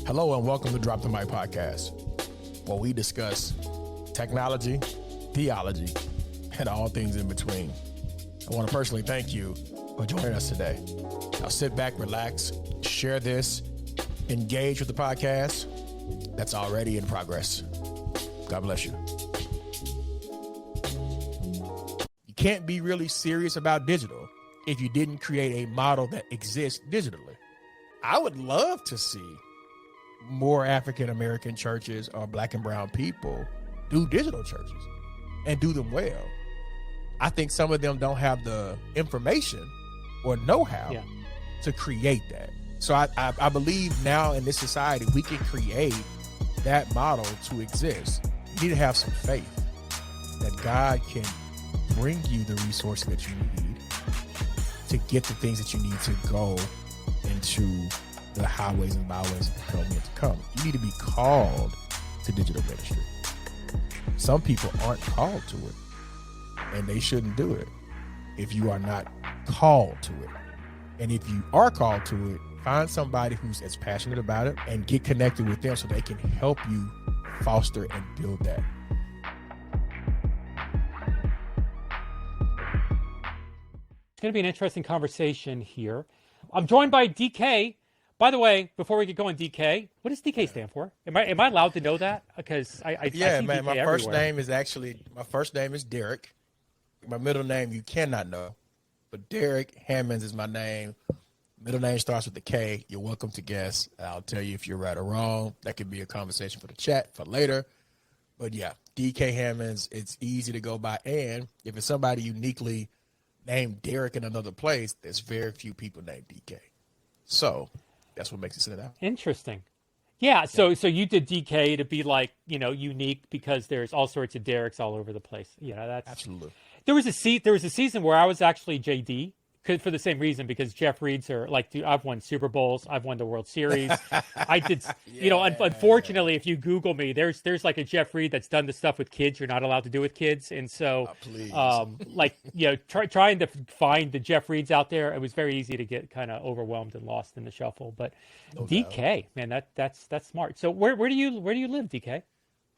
Hello and welcome to Drop the Mic Podcast, where we discuss technology, theology, and all things in between. I want to personally thank you for joining us today. Now sit back, relax, share this, engage with the podcast that's already in progress. God bless you. You can't be really serious about digital if you didn't create a model that exists digitally. I would love to see more African-American churches or Black and brown people do digital churches and do them well. I think some of them don't have the information or know-how to create that. So I believe now in this society, we can create that model to exist. You need to have some faith that God can bring you the resources that you need to get the things that you need to go into the highways and byways of the yet to come. You need to be called to digital ministry. Some people aren't called to it, and they shouldn't do it if you are not called to it. And if you are called to it, find somebody who's as passionate about it and get connected with them so they can help you foster and build that. It's going to be an interesting conversation here. I'm joined by DK. By the way, before we get going, DK, what does DK stand for? Am I allowed to know that? Because I see man. DK My everywhere. first name is Derek. My middle name you cannot know, but Derek Hammonds is my name. Middle name starts with the K. You're welcome to guess. I'll tell you if you're right or wrong. That could be a conversation for the chat for later. But yeah, DK Hammonds. It's easy to go by, and if it's somebody uniquely named Derek in another place, there's very few people named DK. So that's what makes it stand out. Interesting. Yeah, so you did DK to be like, unique because there's all sorts of Dereks all over the place. That's Absolutely. There was a season where I was actually JD for the same reason, because Jeff Reed's are like, dude, I've won Super Bowls, I've won the World Series. I did, unfortunately, if you Google me, there's like a Jeff Reed that's done the stuff with kids you're not allowed to do with kids, and so, trying to find the Jeff Reeds out there, it was very easy to get kind of overwhelmed and lost in the shuffle. But no DK, doubt. Man, that's smart. So where do you live, DK?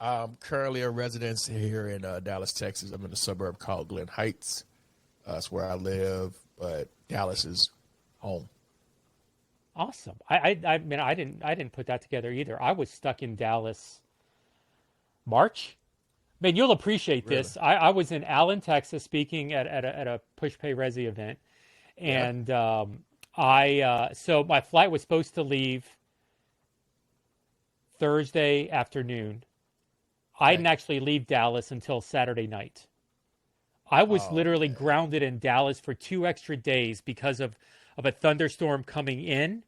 I'm currently a resident here in Dallas, Texas. I'm in a suburb called Glen Heights. That's where I live, but Dallas is home. Awesome. I mean, I didn't put that together either. I was stuck in Dallas March. Man, you'll appreciate this. Really? I was in Allen, Texas, speaking at a Push Pay Resi event, and so my flight was supposed to leave Thursday afternoon. I didn't actually leave Dallas until Saturday night. I was literally grounded in Dallas for 2 extra days because of a thunderstorm coming in.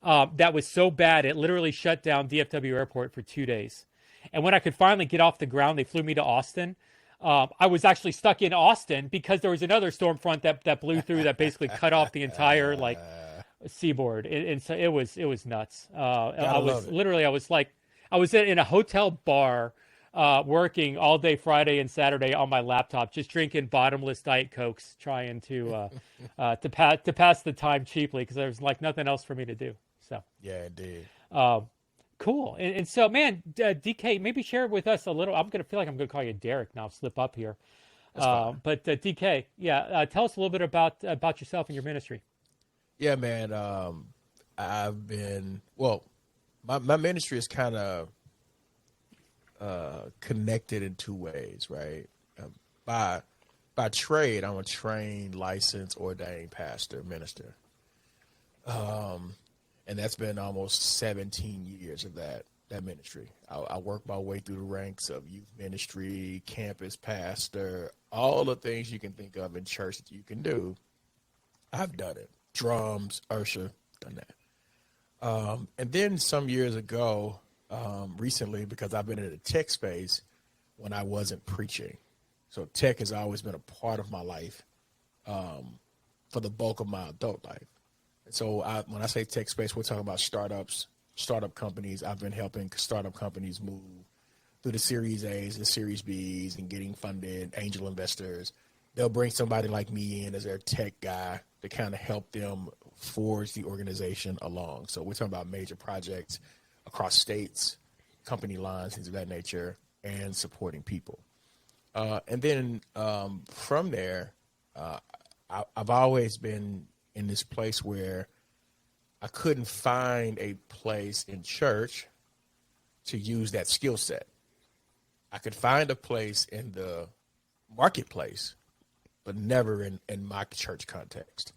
That was so bad, it literally shut down DFW Airport for 2 days. And when I could finally get off the ground, they flew me to Austin. I was actually stuck in Austin because there was another storm front that blew through that basically cut off the entire seaboard. And so it was nuts. I was in a hotel bar, working all day Friday and Saturday on my laptop, just drinking bottomless Diet Cokes, trying to pass the time cheaply because there was like nothing else for me to do. So yeah, indeed. Cool. And so, man, DK, maybe share with us a little. I'm gonna feel like I'm gonna call you Derek now. Slip up here. But DK, tell us a little bit about yourself and your ministry. Yeah, man. I've been my ministry is kind of connected in two ways, right? By trade, I'm a trained, licensed, ordained pastor, minister. And that's been almost 17 years of that ministry. I work my way through the ranks of youth ministry, campus pastor, all the things you can think of in church that you can do. I've done it. Drums, usher, done that. And then some years ago, recently, because I've been in the tech space when I wasn't preaching. So tech has always been a part of my life for the bulk of my adult life. And so when I say tech space, we're talking about startup companies. I've been helping startup companies move through the Series A's and Series B's and getting funded, angel investors. They'll bring somebody like me in as their tech guy to kind of help them forge the organization along. So we're talking about major projects across states, company lines, things of that nature, and supporting people. And then from there, I've always been in this place where I couldn't find a place in church to use that skill set. I could find a place in the marketplace, but never in my church context.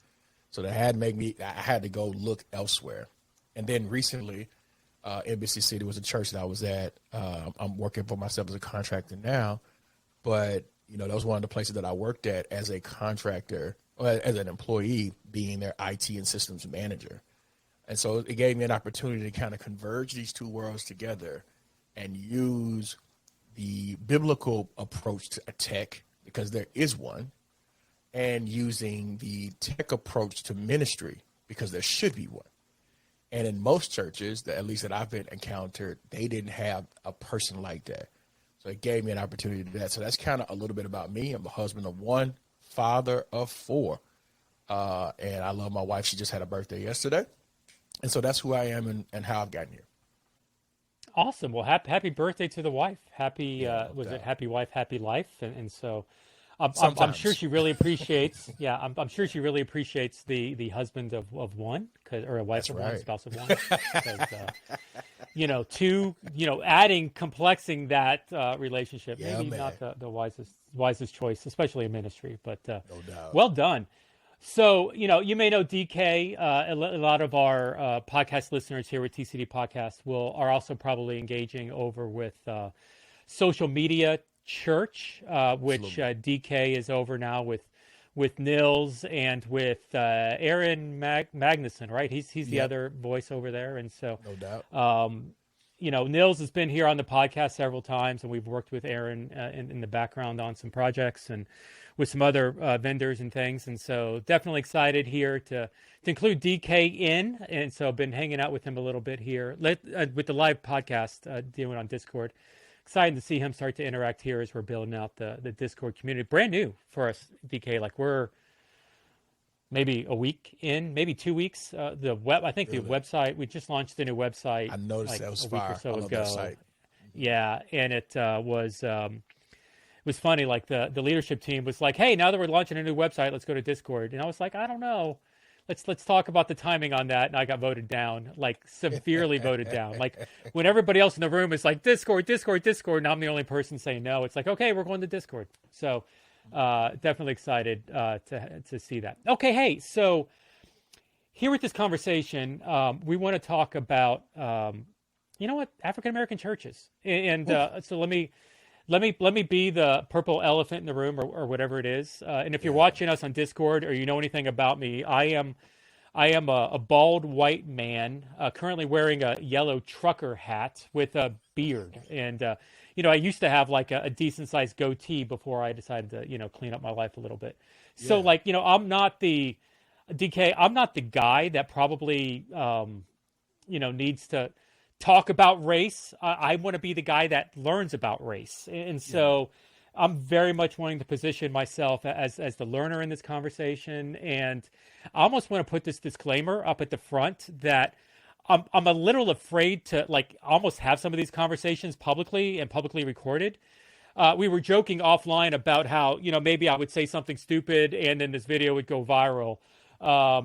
So that had made me, I had to go look elsewhere. And then recently, Embassy City was a church that I was at. I'm working for myself as a contractor now, but that was one of the places that I worked at as a contractor, or as an employee, being their IT and systems manager. And so it gave me an opportunity to kind of converge these two worlds together and use the biblical approach to tech, because there is one, and using the tech approach to ministry, because there should be one. And in most churches, at least that I've been encountered, they didn't have a person like that. So it gave me an opportunity to do that. So that's kind of a little bit about me. I'm a husband of one, father of four. And I love my wife. She just had a birthday yesterday. And so that's who I am and how I've gotten here. Awesome. Well, happy birthday to the wife. Happy Happy Wife, Happy Life? And so I'm sure she really appreciates. Yeah, I'm sure she really appreciates the husband of one, or a wife of one, spouse of one. Because, two, adding, complexing that relationship, maybe not the wisest choice, especially in ministry. But no doubt. Well done. So, you may know DK. A lot of our podcast listeners here with TCD Podcast are also probably engaging over with Social Media Church, which DK is over now with Nils and with Aaron Magnuson, right? He's the other voice over there, and so no doubt. Nils has been here on the podcast several times, and we've worked with Aaron in the background on some projects and with some other vendors and things. And so definitely excited here to include DK in. And so I've been hanging out with him a little bit here with the live podcast doing on Discord. Excited to see him start to interact here as we're building out the Discord community. Brand new for us, DK. Like, we're maybe a week in, maybe 2 weeks. I think the website, we just launched the new website. I noticed that was a week fire. or so I love ago. that site. Yeah, and it was funny. Like, the leadership team was like, "Hey, now that we're launching a new website, let's go to Discord." And I was like, "I don't know. Let's talk about the timing on that." And I got voted down, like severely voted down. Like, when everybody else in the room is like, Discord, and I'm the only person saying no, it's like, okay, we're going to Discord. So definitely excited to see that. Okay, hey, so here with this conversation, we want to talk about, African American churches. And so let me be the purple elephant in the room, or whatever it is. And if you're watching us on Discord, or you know anything about me, I am a bald white man, currently wearing a yellow trucker hat with a beard. And, I used to have like a decent sized goatee before I decided to, clean up my life a little bit. So I'm not the guy that probably, needs to talk about race. I want to be the guy that learns about race. And so I'm very much wanting to position myself as the learner in this conversation. And I almost want to put this disclaimer up at the front that I'm a little afraid to almost have some of these conversations publicly recorded. We were joking offline about how, maybe I would say something stupid and then this video would go viral.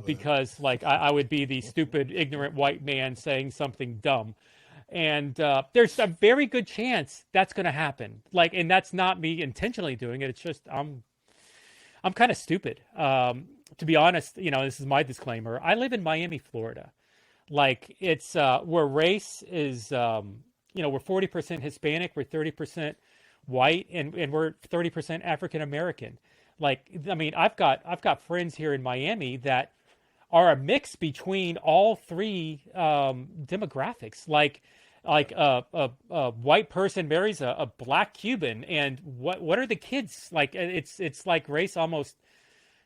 Because I would be the stupid, ignorant white man saying something dumb. And there's a very good chance that's going to happen. And that's not me intentionally doing it. It's just I'm kind of stupid. To be honest, this is my disclaimer. I live in Miami, Florida. It's where race is, we're 40% Hispanic, we're 30% white, and we're 30% African American. I've got friends here in Miami that are a mix between all three demographics. A white person marries a black Cuban, and what are the kids like? It's like race almost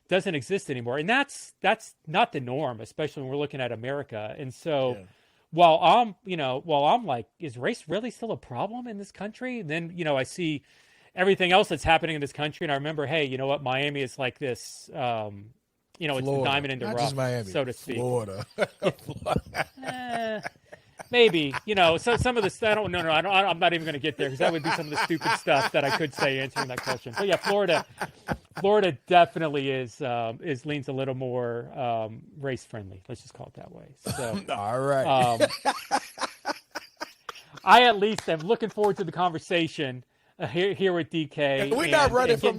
doesn't exist anymore, and that's not the norm, especially when we're looking at America. And so, while I'm like, is race really still a problem in this country? And then I see everything else that's happening in this country, and I remember, hey, you know what? Miami is like this. Florida, it's the diamond in the rough, so to speak. Florida. maybe, so some of the stuff, I'm not even going to get there because that would be some of the stupid stuff that I could say answering that question. But yeah, Florida definitely is leans a little more race friendly. Let's just call it that way. So, all right. I at least am looking forward to the conversation here with DK. And we're not running from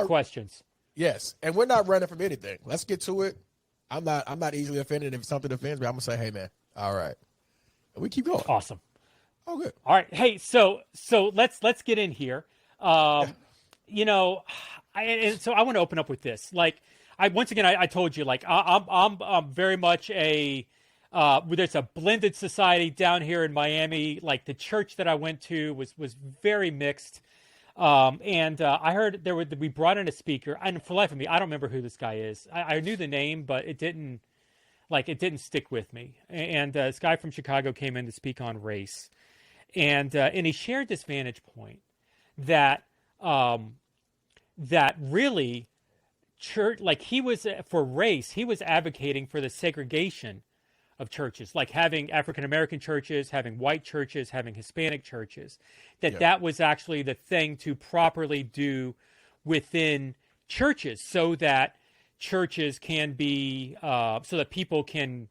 questions. Yes, and we're not running from anything. Let's get to it. I'm not easily offended if something offends me. I'm gonna say, hey man, all right, and we keep going. Awesome. Oh, good. All right. Hey, so let's get in here. So I want to open up with this. Like, I told you, like, I'm very much there's a blended society down here in Miami. Like, the church that I went to was very mixed. I heard we brought in a speaker, and for the life of me, I don't remember who this guy is. I knew the name, but it didn't stick with me. And this guy from Chicago came in to speak on race, and he shared this vantage point that really church, like, he was for race, he was advocating for the segregation of churches, like having African American churches, having white churches, having Hispanic churches, that was actually the thing to properly do within churches, so that churches can be, so that people can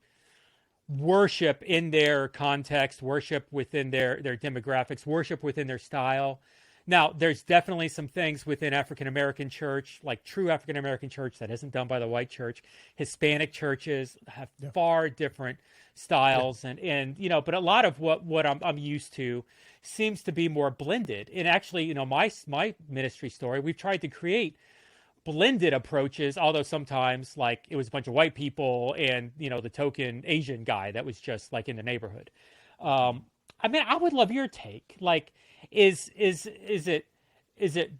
worship in their context, worship within their demographics, worship within their style. Now, there's definitely some things within African American church, like true African American church, that isn't done by the white church. Hispanic churches have far different styles, and but a lot of what I'm used to seems to be more blended. And actually, my ministry story, we've tried to create blended approaches, although sometimes, like, it was a bunch of white people and the token Asian guy that was just like in the neighborhood. I would love your take. Like, is it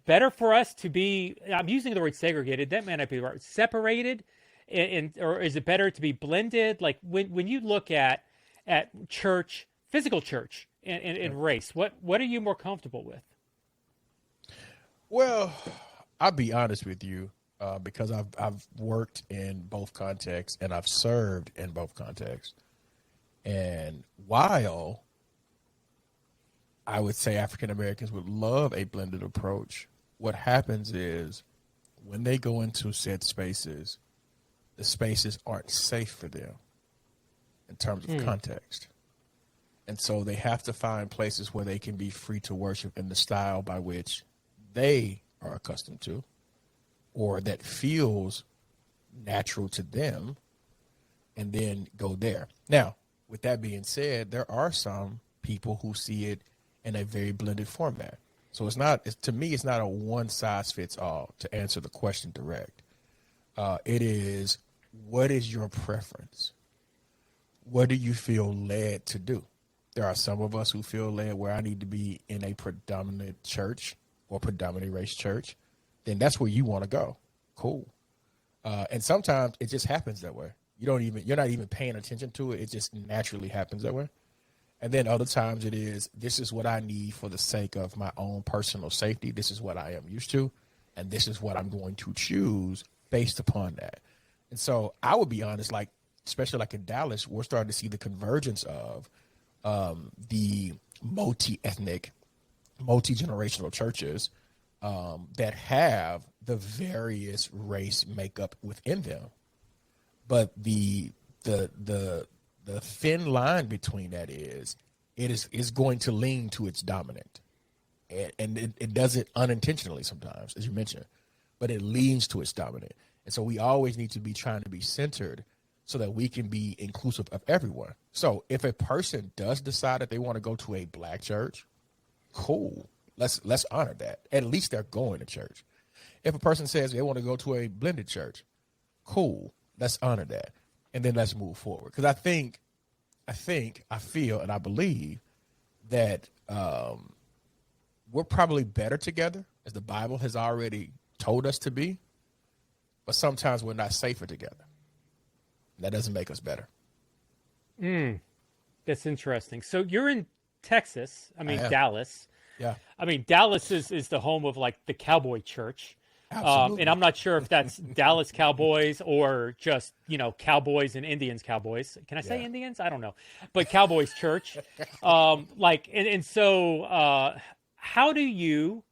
better for us to be, I'm using the word segregated, that may not be right, separated, or is it better to be blended? Like, when you look at church, physical church, and race, what are you more comfortable with? Well, I'll be honest with you, because I've worked in both contexts and I've served in both contexts. And while I would say African Americans would love a blended approach, what happens is when they go into said spaces, the spaces aren't safe for them in terms of context. And so they have to find places where they can be free to worship in the style by which they are accustomed to, or that feels natural to them, and then go there. Now, with that being said, there are some people who see it in a very blended format. So to me, it's not a one size fits all, to answer the question direct. It is, what is your preference? What do you feel led to do? There are some of us who feel led where I need to be in a predominant church or predominant race church. Then that's where you want to go. Cool. And sometimes it just happens that way. You're not even paying attention to it. It just naturally happens that way. And then other times it is, this is what I need for the sake of my own personal safety. This is what I am used to. And this is what I'm going to choose based upon that. And so I would be honest, like, especially like in Dallas, we're starting to see the convergence of the multi-ethnic, multi-generational churches that have the various race makeup within them. But the thin line between that is going to lean to its dominant. And it does it unintentionally sometimes, as you mentioned, but it leans to its dominant. And so we always need to be trying to be centered so that we can be inclusive of everyone. So if a person does decide that they want to go to a black church, cool. Let's honor that. At least they're going to church. If a person says they want to go to a blended church, cool. Let's honor that. And then let's move forward. Because I feel, and I believe that we're probably better together, as the Bible has already told us to be. But sometimes we're not safer together. That doesn't make us better. That's interesting. So you're in Texas. Dallas. Yeah. Dallas is the home of, like, the Cowboy Church. Absolutely. And I'm not sure if that's Dallas Cowboys or just, Cowboys and Indians Cowboys. Can I say Yeah. Indians? I don't know. But Cowboys Church. How do you,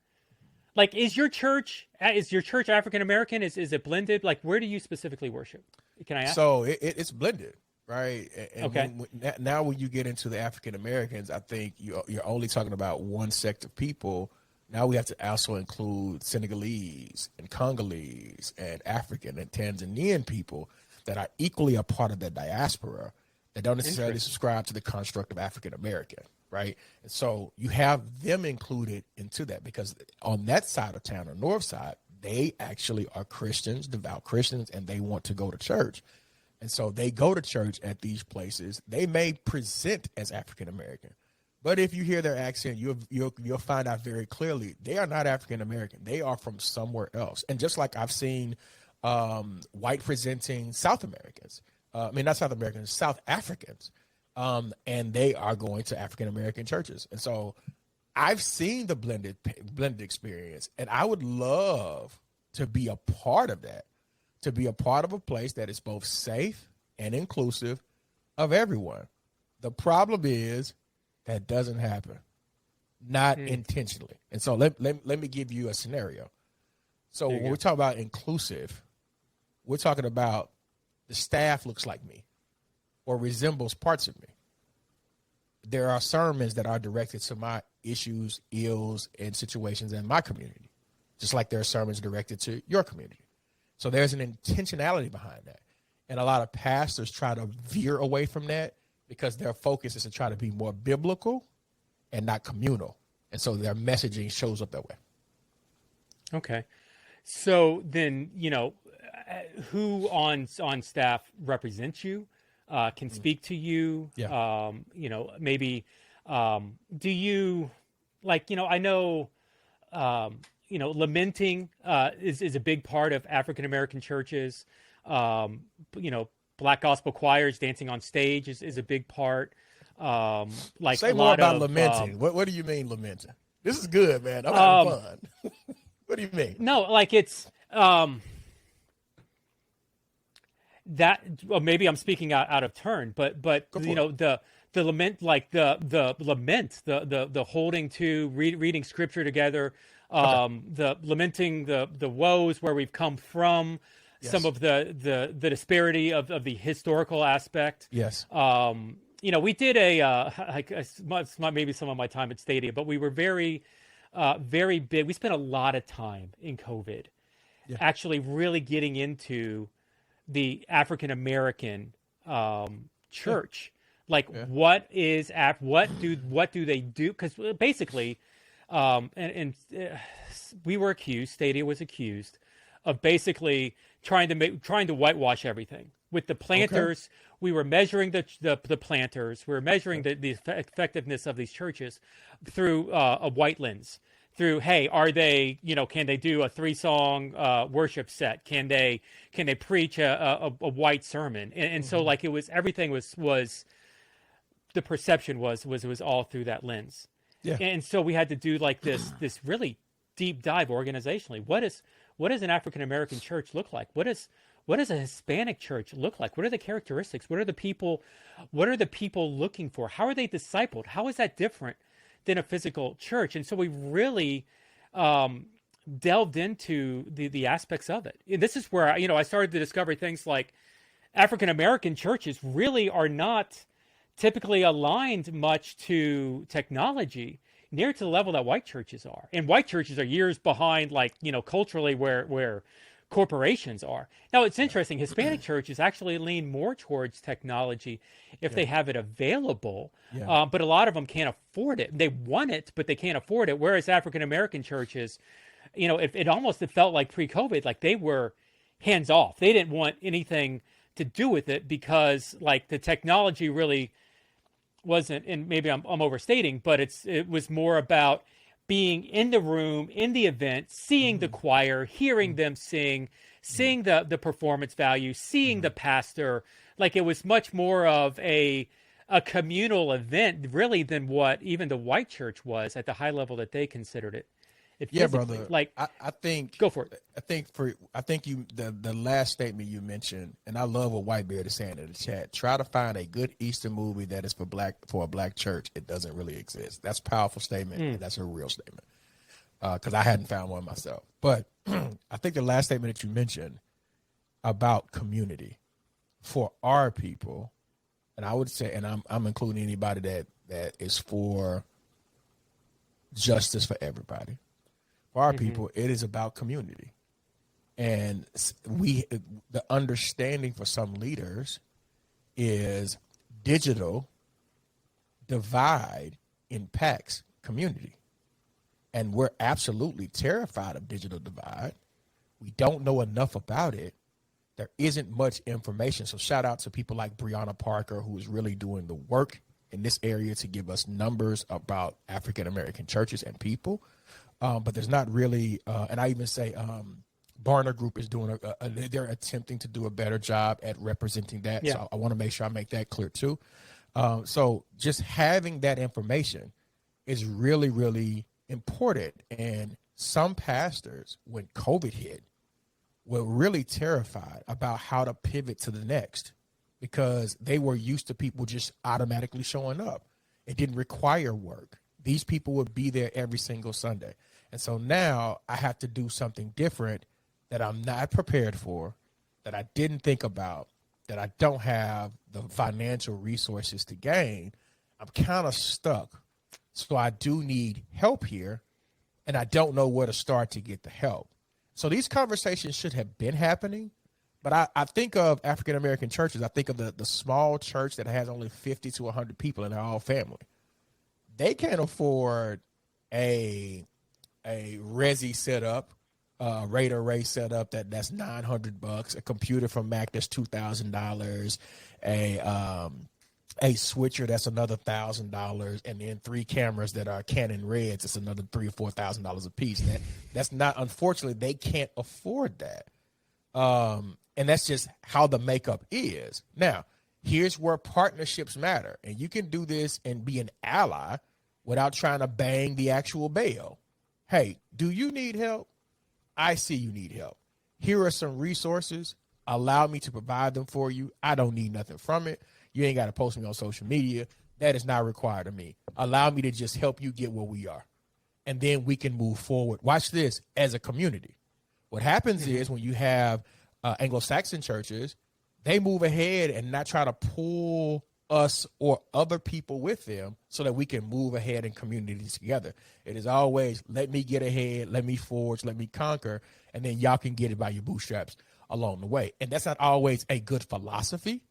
is your church African American? Is it blended? Like, where do you specifically worship? Can I ask? So it's blended, right? And Okay. now when you get into the African Americans, I think you're only talking about one sect of people. Now we have to also include Senegalese and Congolese and African and Tanzanian people that are equally a part of the diaspora that don't necessarily subscribe to the construct of African American, right? And so you have them included into that because on that side of town, or north side, they actually are Christians, devout Christians, and they want to go to church. And so they go to church at these places. They may present as African American, but if you hear their accent, you'll find out very clearly they are not African American. They are from somewhere else. And just like I've seen white presenting South Americans, not South Americans, South Africans, and they are going to African American churches. And so I've seen the blended experience, and I would love to be a part of that, to be a part of a place that is both safe and inclusive of everyone. The problem is that doesn't happen, not intentionally. And so let me give you a scenario. So when we talk about inclusive, we're talking about the staff looks like me or resembles parts of me. There are sermons that are directed to my issues, ills, and situations in my community, just like there are sermons directed to your community. So there's an intentionality behind that. And a lot of pastors try to veer away from that because their focus is to try to be more biblical and not communal. And so their messaging shows up that way. Okay. So then, who on staff represents you, can speak to you? Yeah. Maybe, do you, I know, lamenting is a big part of African American churches. Black gospel choirs dancing on stage is a big part. Say more about lamenting. What do you mean lamenting? This is good, man. I'm having fun. What do you mean? No, it's that. Well, maybe I'm speaking out of turn, but the lament, the holding to reading scripture together, the lamenting the woes where we've come from. Yes. Some of the disparity of the historical aspect. Yes. We did maybe some of my time at Stadia, but we were very, very big. We spent a lot of time in COVID, actually really getting into the African American church. What do they do? Because basically, we were accused. Stadia was accused of basically trying to whitewash everything. With the planters, we were measuring the planters. We were measuring the effectiveness of these churches through a white lens. Through, hey, are they, can they do a 3-song worship set? Can they preach a white sermon? And so everything was the perception was all through that lens. Yeah. And so we had to do this really deep dive organizationally. What does an African American church look like? What does a Hispanic church look like? What are the characteristics? What are the people looking for? How are they discipled? How is that different than a physical church? And so we really delved into the aspects of it. And this is where I started to discover things like African American churches really are not typically aligned much to technology, near to the level that white churches are. And white churches are years behind, culturally where corporations are. Now, it's interesting. Hispanic churches actually lean more towards technology if they have it available. Yeah. But a lot of them can't afford it. They want it, but they can't afford it. Whereas African American churches, it felt like pre-COVID, like they were hands off. They didn't want anything to do with it because the technology really wasn't, and maybe I'm overstating, but it was more about being in the room, in the event, seeing the choir, hearing them sing, seeing the performance value, seeing the pastor. It was much more of a communal event, really, than what even the white church was at the high level that they considered it. it Yeah, physically. brother. Like, I think go for it. I think you the last statement you mentioned, and I love what Whitebeard is saying in the chat. Try to find a good Easter movie that is for a black church. It doesn't really exist. That's a powerful statement, and that's a real statement. Because I hadn't found one myself. But I think the last statement that you mentioned about community for our people, and I would say, and I'm including anybody that is for justice for everybody. For our people, it is about community. And the understanding for some leaders is digital divide impacts community. And we're absolutely terrified of digital divide. We don't know enough about it. There isn't much information. So shout out to people like Breonna Parker, who is really doing the work in this area to give us numbers about African-American churches and people. But there's not really, and I even say Barna Group is doing, they're attempting to do a better job at representing that. Yeah. So I want to make sure I make that clear too. So just having that information is really, really important. And some pastors, when COVID hit, were really terrified about how to pivot to the next because they were used to people just automatically showing up. It didn't require work. These people would be there every single Sunday. And so now I have to do something different that I'm not prepared for, that I didn't think about, that I don't have the financial resources to gain. I'm kind of stuck. So I do need help here, and I don't know where to start to get the help. So these conversations should have been happening, but I think of African-American churches. I think of the small church that has only 50 to 100 people and they're all family. They can't afford a Resi setup, Raider Ray setup that's $900, a computer from Mac that's $2,000, a switcher that's another $1,000, and then 3 cameras that are Canon Reds. It's another $3,000 or $4,000 a piece. That's not, unfortunately, they can't afford that. And that's just how the makeup is. Now, here's where partnerships matter, and you can do this and be an ally without trying to bang the actual bail. Hey, do you need help? I see you need help. Here are some resources. Allow me to provide them for you. I don't need nothing from it. You ain't got to post me on social media. That is not required of me. Allow me to just help you get where we are. And then we can move forward. Watch this as a community. What happens is when you have Anglo-Saxon churches, they move ahead and not try to pull us or other people with them so that we can move ahead in communities together. It is always, let me get ahead, let me forge, let me conquer, and then y'all can get it by your bootstraps along the way. And that's not always a good philosophy,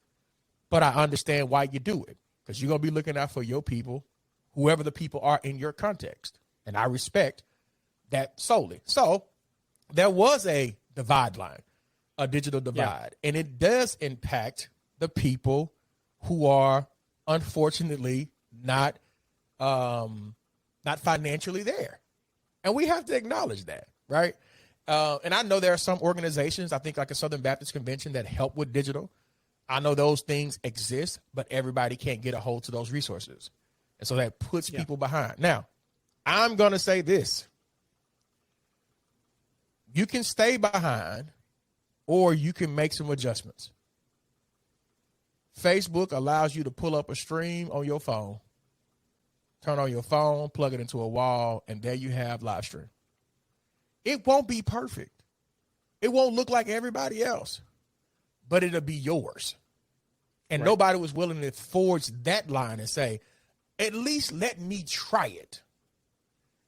but I understand why you do it, because you're going to be looking out for your people, whoever the people are in your context. And I respect that solely. So there was a divide line, a digital divide, and it does impact the people who are unfortunately not financially there. And we have to acknowledge that, right? And I know there are some organizations, I think like a Southern Baptist Convention, that help with digital. I know those things exist, but everybody can't get a hold to those resources. And so that puts people behind. Now, I'm going to say this. You can stay behind or you can make some adjustments. Facebook allows you to pull up a stream on your phone, turn on your phone, plug it into a wall, and there you have live stream. It won't be perfect. It won't look like everybody else, but it'll be yours. And nobody was willing to forge that line and say, at least let me try it.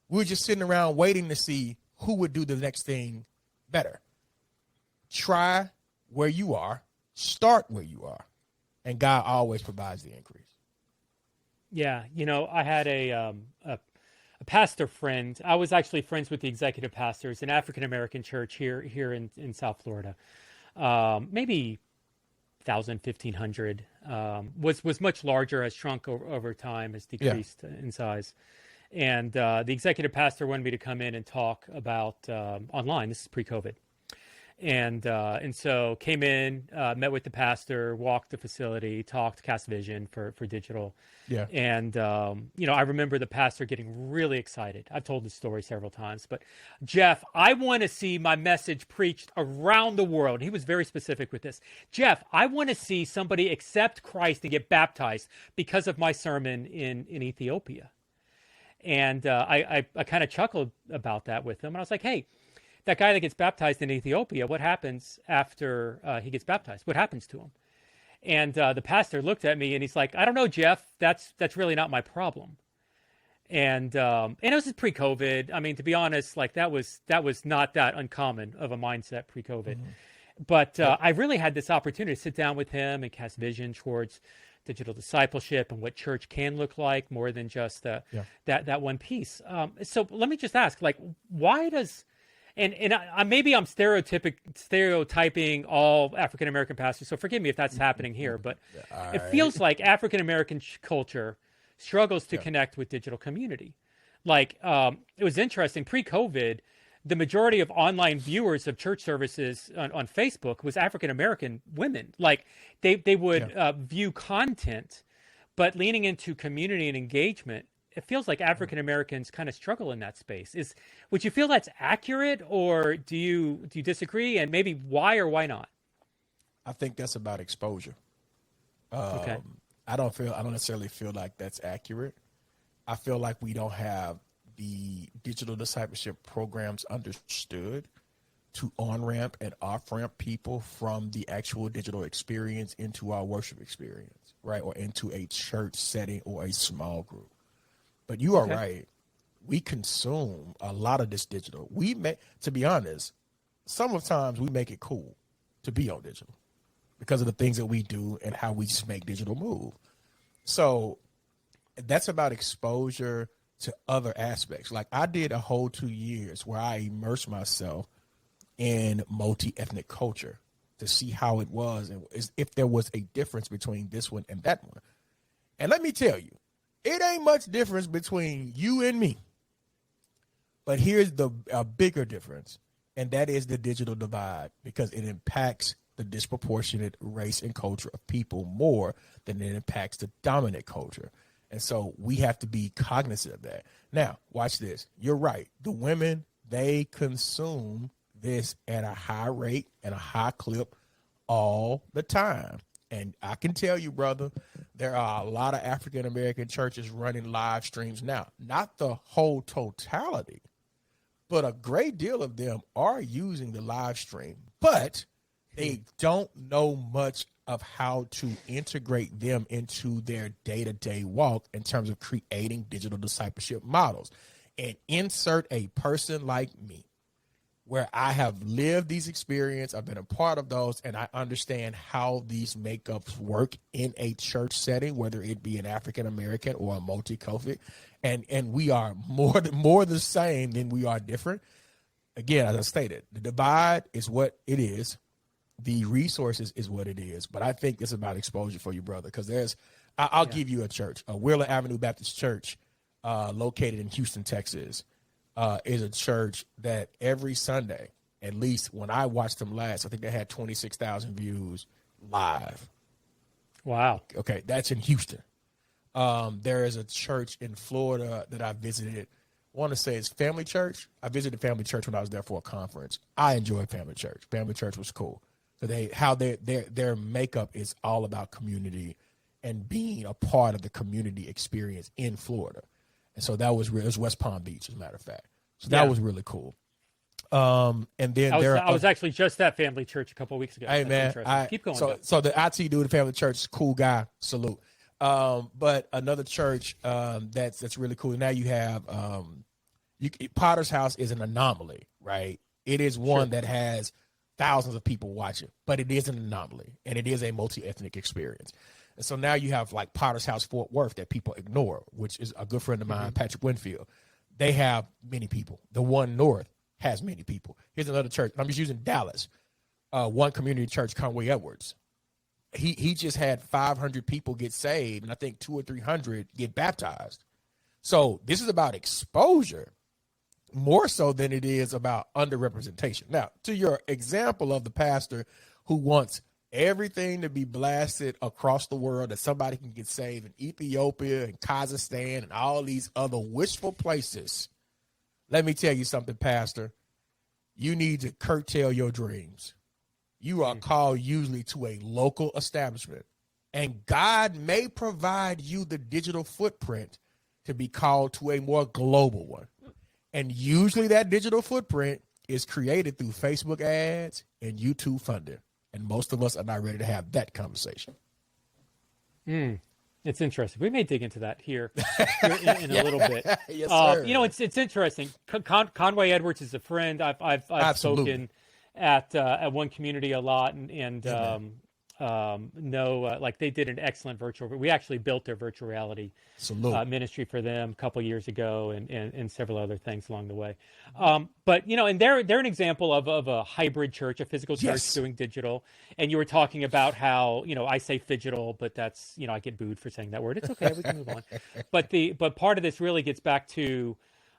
We're just sitting around waiting to see who would do the next thing better. Try where you are, start where you are, and God always provides the increase. Yeah, you know, I had a pastor friend. I was actually friends with the executive pastors, an African-American church here in South Florida. Maybe 1,000, 1,500. Was much larger, has shrunk over time, has decreased in size. And the executive pastor wanted me to come in and talk about online. This is pre-COVID. And so came in, met with the pastor, walked the facility, talked Cast Vision for digital. Yeah. And, I remember the pastor getting really excited. I've told this story several times, but Jeff, I want to see my message preached around the world. He was very specific with this. Jeff, I want to see somebody accept Christ and get baptized because of my sermon in Ethiopia. And I kind of chuckled about that with him. And I was like, hey, that guy that gets baptized in Ethiopia, what happens after he gets baptized? What happens to him? And the pastor looked at me and he's like, I don't know, Jeff. That's really not my problem. And it was pre-COVID. I mean, to be honest, like that was not that uncommon of a mindset pre-COVID. Mm-hmm. But I really had this opportunity to sit down with him and cast vision towards digital discipleship and what church can look like more than just that one piece. So let me just ask, like, why does and maybe I'm stereotyping all African American pastors, so forgive me if that's happening here, but it feels like African American culture struggles to connect with digital community. Like, it was interesting, pre-COVID, the majority of online viewers of church services on Facebook was African American women. Like, they would view content, but leaning into community and engagement, it feels like African Americans kind of struggle in that space. Would you feel that's accurate, or do you disagree? And maybe why or why not? I think that's about exposure. Okay. I don't necessarily feel like that's accurate. I feel like we don't have the digital discipleship programs understood to on-ramp and off-ramp people from the actual digital experience into our worship experience, right? Or into a church setting or a small group. But you are right. We consume a lot of this digital. To be honest, sometimes we make it cool to be on digital because of the things that we do and how we just make digital move. So that's about exposure to other aspects. Like, I did a whole 2 years where I immersed myself in multi-ethnic culture to see how it was and if there was a difference between this one and that one. And let me tell you, it ain't much difference between you and me. But here's a bigger difference, and that is the digital divide, because it impacts the disproportionate race and culture of people more than it impacts the dominant culture. And so we have to be cognizant of that. Now, watch this. You're right. The women, they consume this at a high rate and a high clip all the time. And I can tell you, brother, there are a lot of African American churches running live streams now. Not the whole totality, but a great deal of them are using the live stream. But they don't know much of how to integrate them into their day-to-day walk in terms of creating digital discipleship models. And insert a person like me, where I have lived these experiences, I've been a part of those, and I understand how these makeups work in a church setting, whether it be an African American or a multicultural, and we are more the same than we are different. Again, as I stated, the divide is what it is. The resources is what it is. But I think it's about exposure for you, brother, because I'll give you a church, a Wheeler Avenue Baptist Church, located in Houston, Texas. Is a church that every Sunday, at least when I watched them last, I think they had 26,000 views live. Wow. Okay, that's in Houston. There is a church in Florida that I visited. I want to say it's Family Church. I visited Family Church when I was there for a conference. I enjoyed Family Church. Family Church was cool. So their makeup is all about community and being a part of the community experience in Florida. And so that was real. It was West Palm Beach, as a matter of fact. So that was really cool. And then I was actually just at Family Church a couple of weeks ago. Hey, man, keep going. So the IT dude at Family Church, cool guy, salute. But another church that's really cool. Now you have Potter's House is an anomaly, right? It is one that has thousands of people watching, but it is an anomaly, and it is a multi-ethnic experience. And so now you have like Potter's House Fort Worth that people ignore, which is a good friend of mine, Patrick Winfield. They have many people. The one north has many people. Here's another church. I'm just using Dallas. One community church, Conway Edwards. He just had 500 people get saved, and I think 200 or 300 get baptized. So this is about exposure. more so than it is about underrepresentation. Now, to your example of the pastor who wants everything to be blasted across the world, that somebody can get saved in Ethiopia and Kazakhstan and all these other wishful places, let me tell you something, Pastor. You need to curtail your dreams. You are called usually to a local establishment, and God may provide you the digital footprint to be called to a more global one. And usually that digital footprint is created through Facebook ads and YouTube funding. And most of us are not ready to have that conversation. It's interesting. We may dig into that here in a little bit. Yes, sir. It's interesting. Conway Edwards is a friend. I've spoken at one community a lot, and like they did an excellent virtual. We actually built their virtual reality ministry for them a couple years ago, and several other things along the way. But and they're an example of a hybrid church, a physical church doing digital. And you were talking about how I say phygital, but that's I get booed for saying that word. It's okay, we can move on. But part of this really gets back to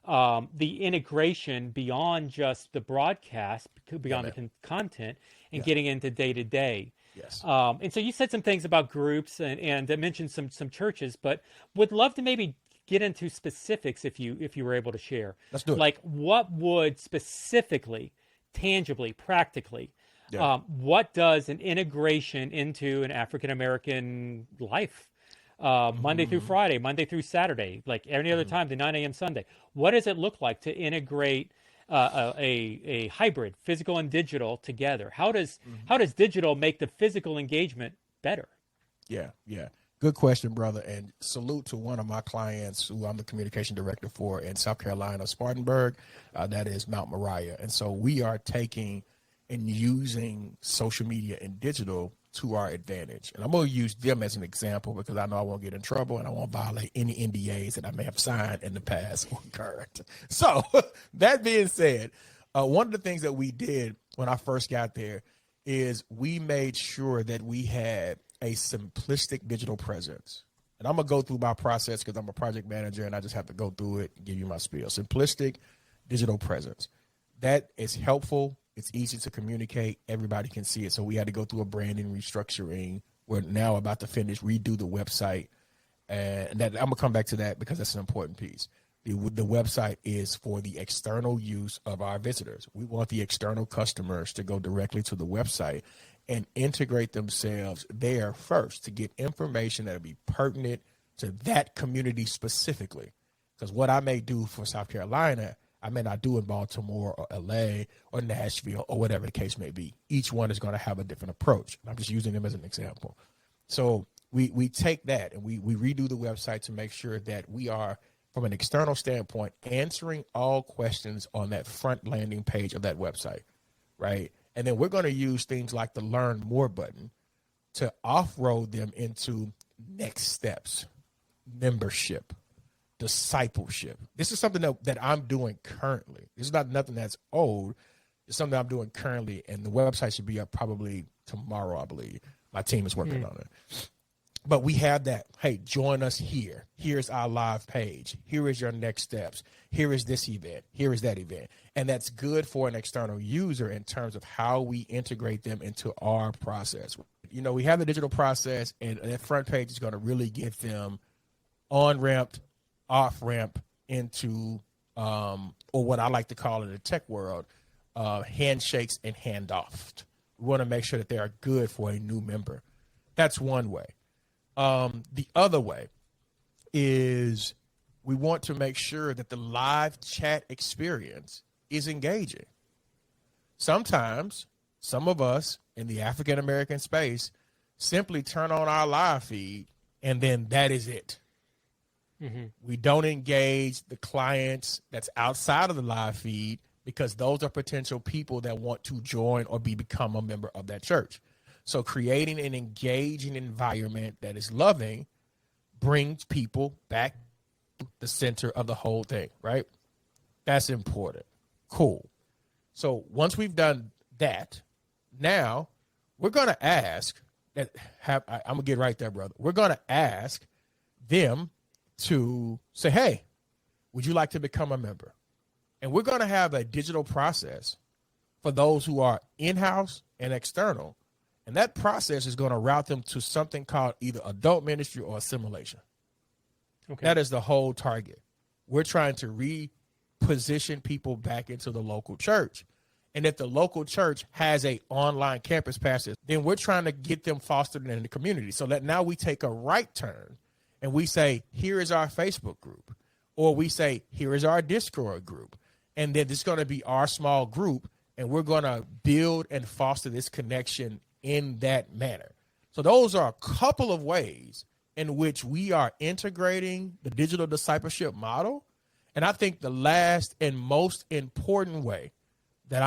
the integration beyond just the broadcast, beyond the content, and getting into day to day. Yes. And so you said some things about groups and mentioned some churches, but would love to maybe get into specifics if you were able to share. Let's do it. Like what would specifically, tangibly, practically, what does an integration into an African American life? Monday through Friday, Monday through Saturday, like any other time, the 9 a.m. Sunday. What does it look like to integrate a hybrid, physical and digital, together? How does digital make the physical engagement better? Yeah. Good question, brother. And salute to one of my clients who I'm the communication director for in South Carolina, Spartanburg. That is Mount Moriah. And so we are taking and using social media and digital to our advantage. And I'm going to use them as an example because I know I won't get in trouble and I won't violate any NDAs that I may have signed in the past or current. So that being said, one of the things that we did when I first got there is we made sure that we had a simplistic digital presence. And I'm going to go through my process because I'm a project manager and I just have to go through it and give you my spiel. Simplistic digital presence. That is helpful. It's easy to communicate. Everybody can see it. So we had to go through a branding restructuring. We're now about to redo the website. And that I'm going to come back to that because that's an important piece. The website is for the external use of our visitors. We want the external customers to go directly to the website and integrate themselves there first to get information that will be pertinent to that community specifically. Because what I may do for South Carolina, I may not do in Baltimore or LA or Nashville or whatever the case may be. Each one is going to have a different approach. I'm just using them as an example. So we take that and we redo the website to make sure that we are, from an external standpoint, answering all questions on that front landing page of that website, right? And then we're going to use things like the Learn More button to off-road them into next steps, membership, discipleship. This is something that I'm doing currently. This is not nothing that's old. It's something I'm doing currently, and the website should be up probably tomorrow, I believe. My team is working on it. But we have that. Hey, join us here. Here's our live page. Here is your next steps. Here is this event. Here is that event. And that's good for an external user in terms of how we integrate them into our process. We have the digital process, and that front page is going to really get them on-ramped, off-ramp into, or what I like to call in the tech world, handshakes and handoffs. We want to make sure that they are good for a new member. That's one way. The other way is we want to make sure that the live chat experience is engaging. Sometimes some of us in the African American space simply turn on our live feed and then that is it. Mm-hmm. We don't engage the clients that's outside of the live feed because those are potential people that want to join or become a member of that church. So creating an engaging environment that is loving brings people back to the center of the whole thing, right? That's important. Cool. So once we've done that, now we're going to ask I'm going to get right there, brother. We're going to ask them to say, hey, would you like to become a member? And we're going to have a digital process for those who are in-house and external. And that process is going to route them to something called either adult ministry or assimilation. Okay. That is the whole target. We're trying to reposition people back into the local church. And if the local church has a online campus pastor, then we're trying to get them fostered in the community so that now we take a right turn and we say, here is our Facebook group, or we say, here is our Discord group. And then it's going to be our small group, and we're going to build and foster this connection in that manner. So those are a couple of ways in which we are integrating the digital discipleship model. And I think the last and most important way that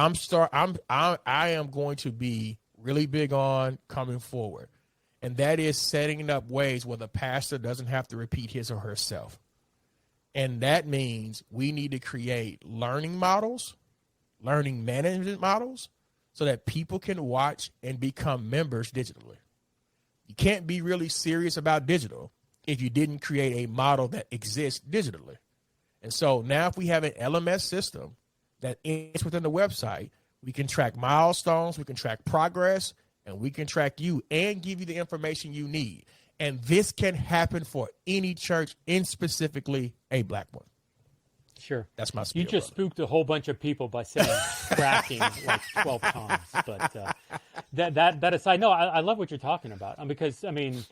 I am going to be really big on coming forward, and that is setting up ways where the pastor doesn't have to repeat his or herself. And that means we need to create learning models, learning management models, so that people can watch and become members digitally. You can't be really serious about digital if you didn't create a model that exists digitally. And so now if we have an LMS system that is within the website, we can track milestones, we can track progress, and we can track you and give you the information you need. And this can happen for any church, and specifically a Black one. Sure. That's my spiel. You just spooked a whole bunch of people by saying tracking like 12 times. But that aside, no, I love what you're talking about. Because, I mean,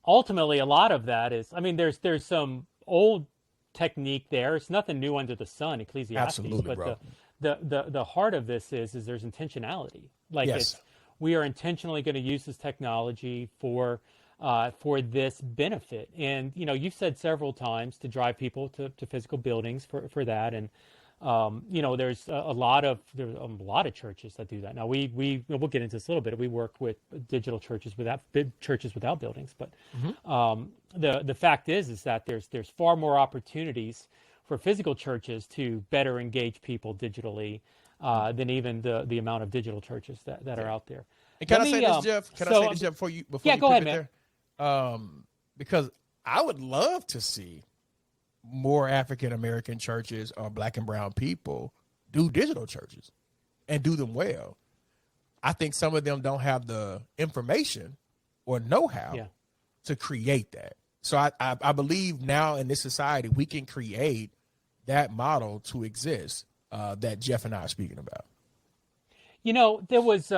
ultimately, a lot of that is, I mean, there's some old technique there. It's nothing new under the sun, Ecclesiastes. Absolutely, but bro. the heart of this is there's intentionality. Like Yes. we are intentionally going to use this technology for this benefit. And, you know, you've said several times to drive people to physical buildings for that. And, you know, there's a lot of churches that do that. Now, we'll get into this a little bit. We work with digital churches without buildings. But the fact is that there's far more opportunities for physical churches to better engage people digitally than even the amount of digital churches that are out there. And can I say this, Jeff? Can I say this, Jeff, before you go ahead, man. there? Because I would love to see more African American churches or Black and brown people do digital churches and do them well. I think some of them don't have the information or know-how to create that. So I believe now in this society we can create that model to exist that Jeff and I are speaking about. You know, there was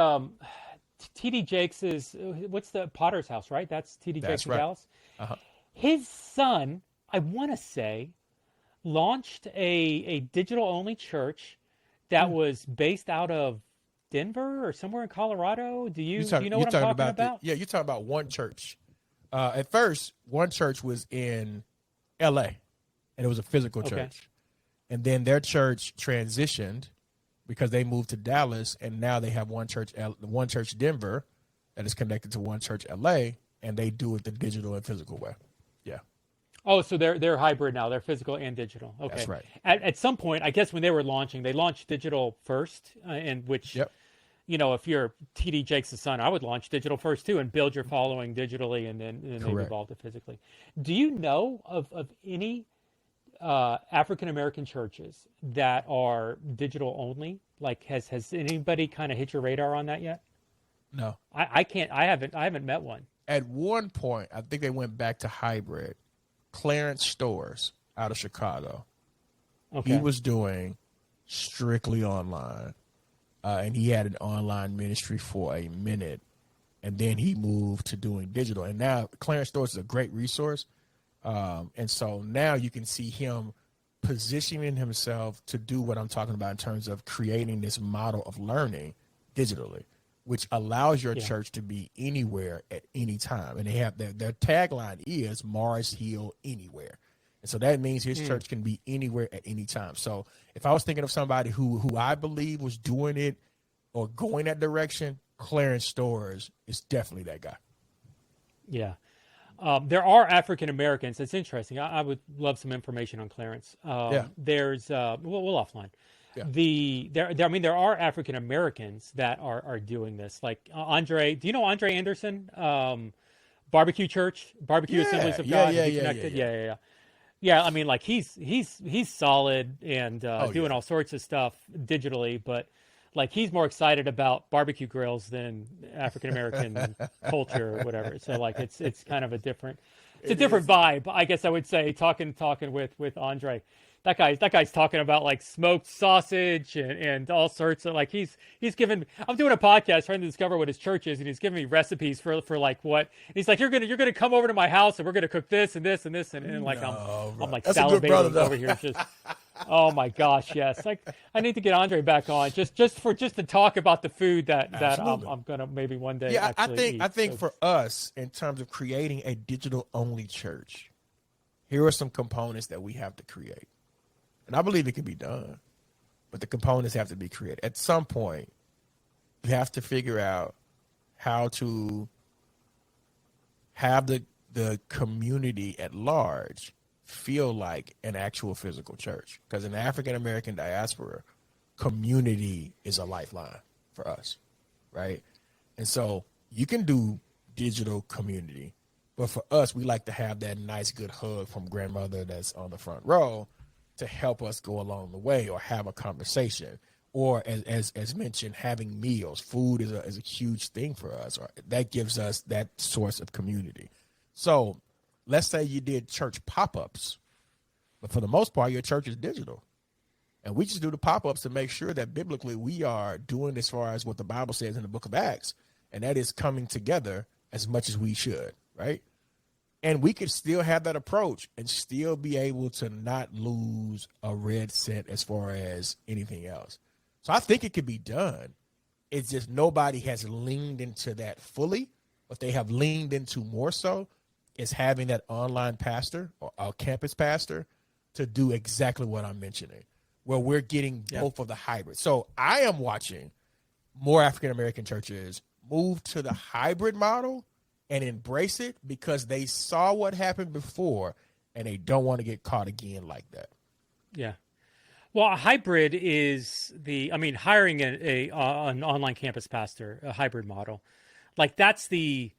T.D. Jakes is, what's the Potter's House, right? That's T.D. Jakes in Dallas. Uh-huh. His son, I want to say, launched a digital-only church that was based out of Denver or somewhere in Colorado. Do you know what I'm talking about? You're talking about one church. At first, one church was in L.A., and it was a physical church. And then their church transitioned because they moved to Dallas, and now they have one church Denver that is connected to one church LA, and they do it the digital and physical way. Yeah. Oh, so they're hybrid now. They're physical and digital. Okay. That's right. At some point, I guess when they were launching, they launched digital first, and which, you know, if you're T.D. Jakes' son, I would launch digital first too and build your following digitally, and then they evolved it physically. Do you know of any African American churches that are digital only? Like, has anybody kind of hit your radar on that yet? No, I can't. I haven't met one. At one point, I think they went back to hybrid. Clarence Stores out of Chicago. Okay. He was doing strictly online, and he had an online ministry for a minute, and then he moved to doing digital. And now Clarence Stores is a great resource. And so now you can see him positioning himself to do what I'm talking about in terms of creating this model of learning digitally, which allows your church to be anywhere at any time. And they have their tagline is Mars Hill Anywhere. And so that means his church can be anywhere at any time. So if I was thinking of somebody who I believe was doing it or going that direction, Clarence Stores is definitely that guy. Yeah. There are African Americans. It's interesting. I would love some information on Clarence. There's we'll offline. Yeah. There are African Americans that are doing this. Like Andre. Do you know Andre Anderson? Barbecue Church, Barbecue Assemblies of God. Yeah. Yeah, I mean, like he's solid and Oh doing yeah. all sorts of stuff digitally, but like he's more excited about barbecue grills than African American culture or whatever. So like it's kind of a different it's a It different is. vibe, I guess I would say. Talking with Andre, that guy's talking about like smoked sausage and all sorts of like he's giving. I'm doing a podcast trying to discover what his church is, and he's giving me recipes for like what. And he's like, you're gonna come over to my house and we're gonna cook this and this and this and like No, I'm bro. like That's a good brother salivating though. over here just. Oh my gosh, yes. Like I need to get Andre back on just to talk about the food that Absolutely. I'm gonna maybe one day Yeah, I actually think eat. I think So, for us, in terms of creating a digital only church, here are some components that we have to create. And I believe it can be done, but the components have to be created. At some point, you have to figure out how to have the community at large feel like an actual physical church. Because in the African American diaspora, community is a lifeline for us, right? And so you can do digital community, but for us, we like to have that nice, good hug from grandmother that's on the front row to help us go along the way or have a conversation. Or as mentioned, having meals. Food is a huge thing for us. Or that gives us that source of community. So let's say you did church pop-ups, but for the most part, your church is digital. And we just do the pop-ups to make sure that biblically we are doing as far as what the Bible says in the book of Acts, and that is coming together as much as we should, right? And we could still have that approach and still be able to not lose a red cent as far as anything else. So I think it could be done. It's just nobody has leaned into that fully. What they have leaned into more so is having that online pastor or a campus pastor to do exactly what I'm mentioning, where we're getting both of the hybrids. So I am watching more African American churches move to the hybrid model and embrace it because they saw what happened before and they don't want to get caught again like that. yeah. Well, a hybrid is hiring an online campus pastor, a hybrid model, like that's the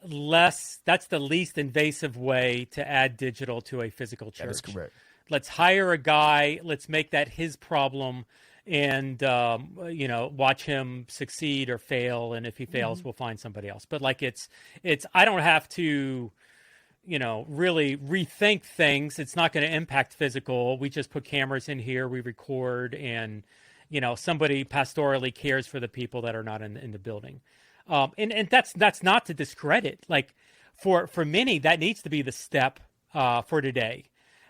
least invasive way to add digital to a physical church. That is correct. Let's hire a guy. Let's make that his problem, and watch him succeed or fail. And if he fails, we'll find somebody else. But like it's I don't have to really rethink things. It's not going to impact physical. We just put cameras in here, we record, and somebody pastorally cares for the people that are not in the building. And that's not to discredit. Like for many, that needs to be the step for today,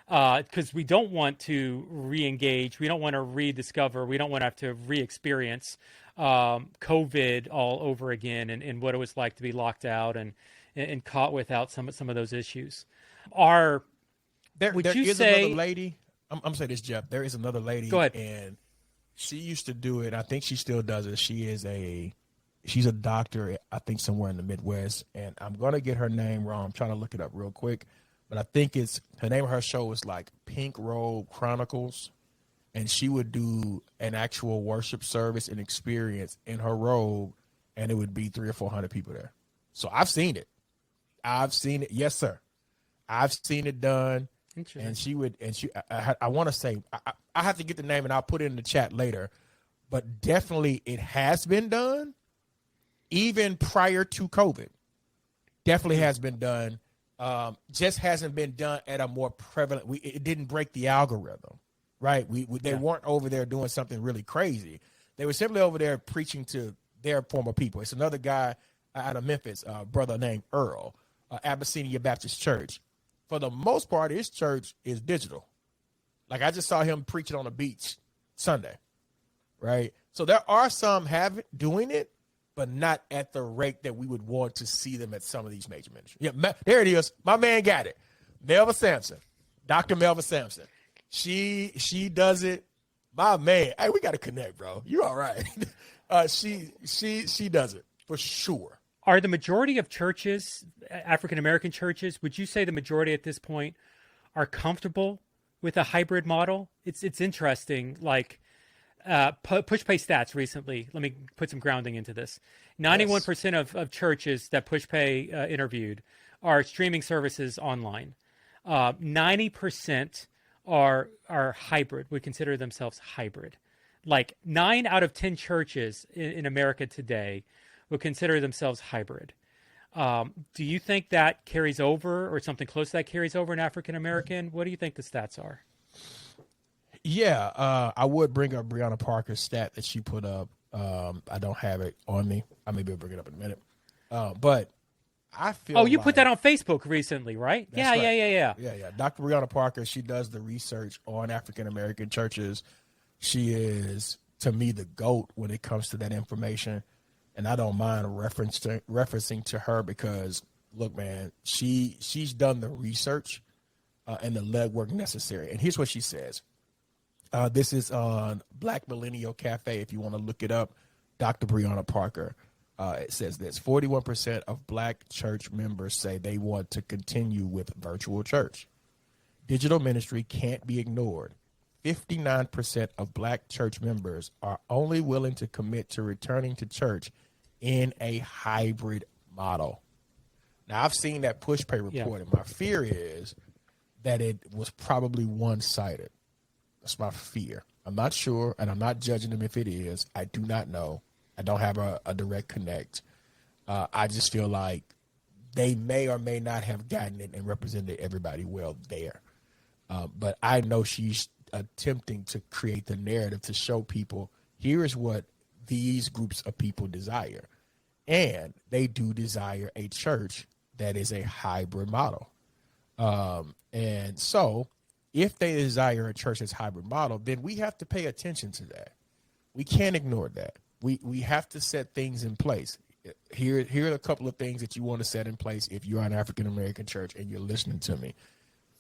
because we don't want to re-engage, we don't want to rediscover, we don't want to have to re-experience COVID all over again, and what it was like to be locked out and caught without some of those issues. Would there you is say another lady? I'm saying this, Jeff. There is another lady. Go ahead. And she used to do it. I think she still does it. She's a doctor, I think somewhere in the Midwest, and I'm gonna get her name wrong. I'm trying to look it up real quick, but I think her name of her show is like Pink Robe Chronicles, and she would do an actual worship service and experience in her robe, and it would be 300 or 400 people there. So I've seen it. Yes, sir. I've seen it done. And I want to say, I have to get the name and I'll put it in the chat later, but definitely it has been done even prior to COVID. Definitely has been done. Just hasn't been done at a more prevalent, it didn't break the algorithm, right? They weren't over there doing something really crazy. They were simply over there preaching to their former people. It's another guy out of Memphis, brother named Earl, Abyssinia Baptist Church. For the most part, his church is digital. Like I just saw him preaching on the beach Sunday, right? So there are some doing it, but not at the rate that we would want to see them at some of these major ministries. Yeah, there it is. My man got it. Melva Sampson, Dr. Melva Sampson. She does it. My man, hey, we got to connect, bro. You all right? She does it for sure. Are the majority of churches, African American churches, would you say the majority at this point are comfortable with a hybrid model? It's interesting. Like PushPay stats recently. Let me put some grounding into this. 91% of churches that PushPay interviewed are streaming services online. 90% are hybrid, would consider themselves hybrid. Like 9 out of 10 churches in America today would consider themselves hybrid. Do you think that carries over, or something close to that carries over in African American? What do you think the stats are? Yeah, I would bring up Breonna Parker's stat that she put up. I don't have it on me. I may be able to bring it up in a minute. But I feel you put that on Facebook recently, right? Yeah, right. yeah. Yeah. Dr. Breonna Parker, she does the research on African American churches. She is, to me, the GOAT when it comes to that information. And I don't mind referencing to her because, look, man, she's done the research and the legwork necessary. And here's what she says. This is on Black Millennial Cafe. If you want to look it up, Dr. Breonna Parker. It says this: 41% of Black church members say they want to continue with virtual church. Digital ministry can't be ignored. 59% of Black church members are only willing to commit to returning to church in a hybrid model. Now, I've seen that Pushpay report, and my fear is that it was probably one-sided. That's my fear. I'm not sure, and I'm not judging them if it is. I do not know. I don't have a direct connect. I just feel like they may or may not have gotten it and represented everybody well there. But I know she's attempting to create the narrative to show people, here is what these groups of people desire. And they do desire a church that is a hybrid model. And so if they desire a church that's hybrid model, then we have to pay attention to that. We can't ignore that. We have to set things in place. Here are a couple of things that you want to set in place if you're an African American church and you're listening to me.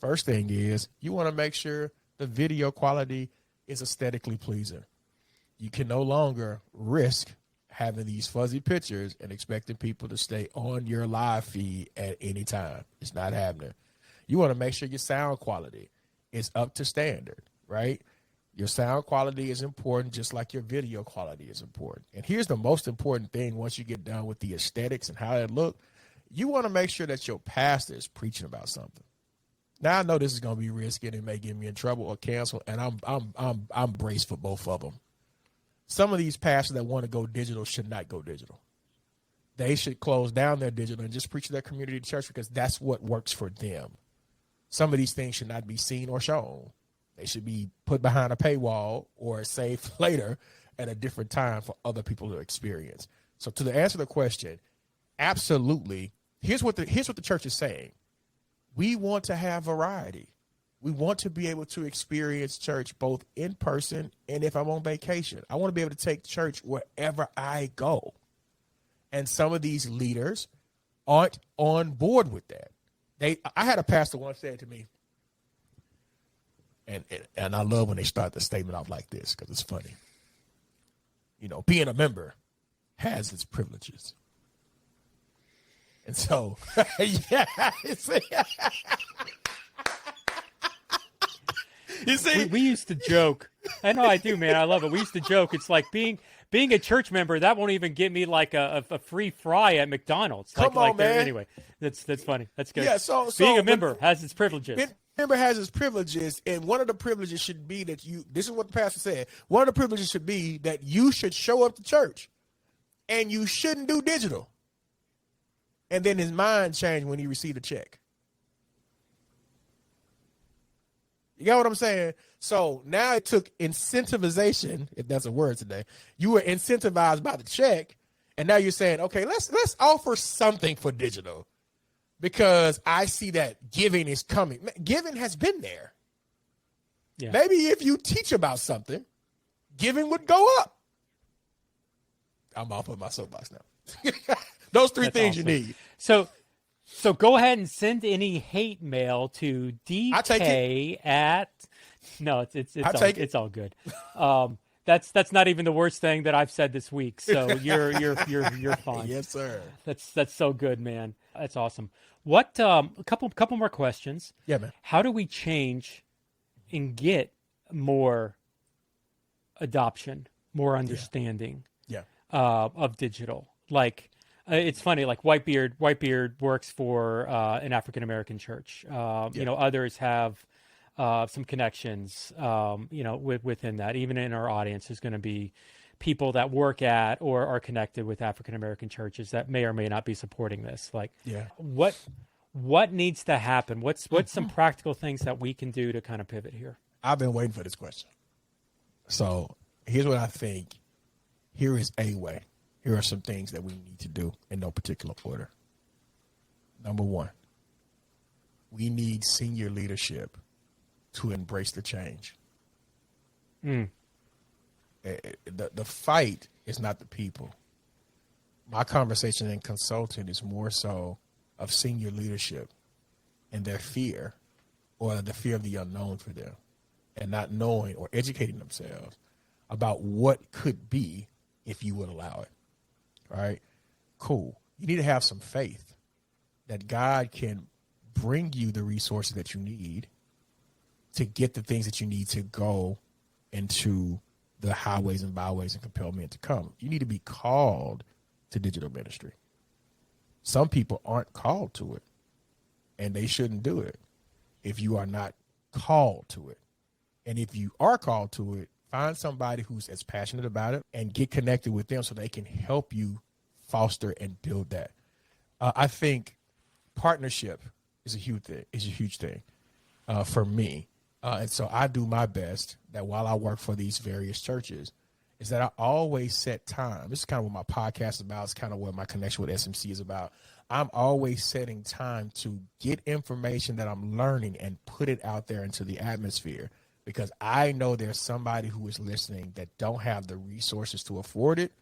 First thing is, you want to make sure the video quality is aesthetically pleasing. You can no longer risk having these fuzzy pictures and expecting people to stay on your live feed at any time. It's not happening. You want to make sure your sound quality is up to standard, right? Your sound quality is important, just like your video quality is important. And here's the most important thing once you get done with the aesthetics and how it look. You want to make sure that your pastor is preaching about something. Now, I know this is going to be risky and it may get me in trouble or cancel, and I'm braced for both of them. Some of these pastors that want to go digital should not go digital. They should close down their digital and just preach to their community church because that's what works for them. Some of these things should not be seen or shown. They should be put behind a paywall or saved later at a different time for other people to experience. So to answer the question, absolutely. Here's what the church is saying. We want to have variety. We want to be able to experience church both in person and if I'm on vacation. I want to be able to take church wherever I go. And some of these leaders aren't on board with that. I had a pastor once said to me, and I love when they start the statement off like this because it's funny. You know, being a member has its privileges. And so, yeah, you see, we used to joke. I know I do, man. I love it. We used to joke. It's like being a church member, that won't even get me like a free fry at McDonald's. Come on, man. Anyway, that's funny. That's good. Yeah, so being a member has its privileges. Member has its privileges, and one of the privileges should be that this is what the pastor said, one of the privileges should be that you should show up to church, and you shouldn't do digital. And then his mind changed when he received a check. You got what I'm saying? So now it took incentivization, if that's a word today. You were incentivized by the check, and now you're saying, okay, let's offer something for digital. Because I see that giving is coming. Giving has been there. Yeah. Maybe if you teach about something, giving would go up. I'm off of my soapbox now. Those three things awesome. You need. So go ahead and send any hate mail to DK at. No, it's all good. That's not even the worst thing that I've said this week. So you're fine. Yes, sir. That's so good, man. That's awesome. What a couple more questions. Yeah, man. How do we change and get more adoption, more understanding yeah. Of digital? Like It's funny, like Whitebeard works for an African American church. You know, others have some connections. You know, within that, even in our audience, there's going to be people that work at or are connected with African American churches that may or may not be supporting this. Like, what needs to happen? What's some practical things that we can do to kind of pivot here? I've been waiting for this question. So here's what I think. Here is a way. Here are some things that we need to do in no particular order. Number one, we need senior leadership to embrace the change. The fight is not the people. My conversation in consulting is more so of senior leadership and their fear, or the fear of the unknown for them, and not knowing or educating themselves about what could be if you would allow it. Right? Cool. You need to have some faith that God can bring you the resources that you need to get the things that you need to go into the highways and byways and compel men to come. You need to be called to digital ministry. Some people aren't called to it, and they shouldn't do it if you are not called to it. And if you are called to it, find somebody who's as passionate about it and get connected with them so they can help you foster and build that. I think partnership is a huge thing for me. And so I do my best that while I work for these various churches, is that I always set time. This is kind of what my podcast is about. It's kind of what my connection with SMC is about. I'm always setting time to get information that I'm learning and put it out there into the atmosphere, because I know there's somebody who is listening that don't have the resources to afford it,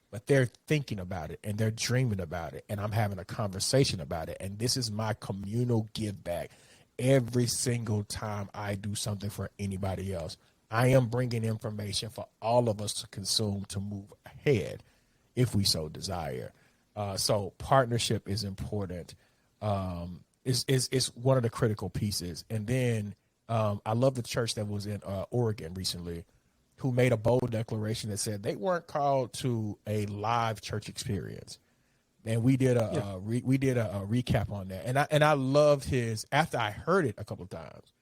but they're thinking about it and they're dreaming about it. And I'm having a conversation about it. And this is my communal give back. Every single time I do something for anybody else, I am bringing information for all of us to consume to move ahead if we so desire. So partnership is important. It's one of the critical pieces. And then I love the church that was in Oregon recently, who made a bold declaration that said they weren't called to a live church experience. And we did a recap on that. And I loved his, after I heard it a couple of times,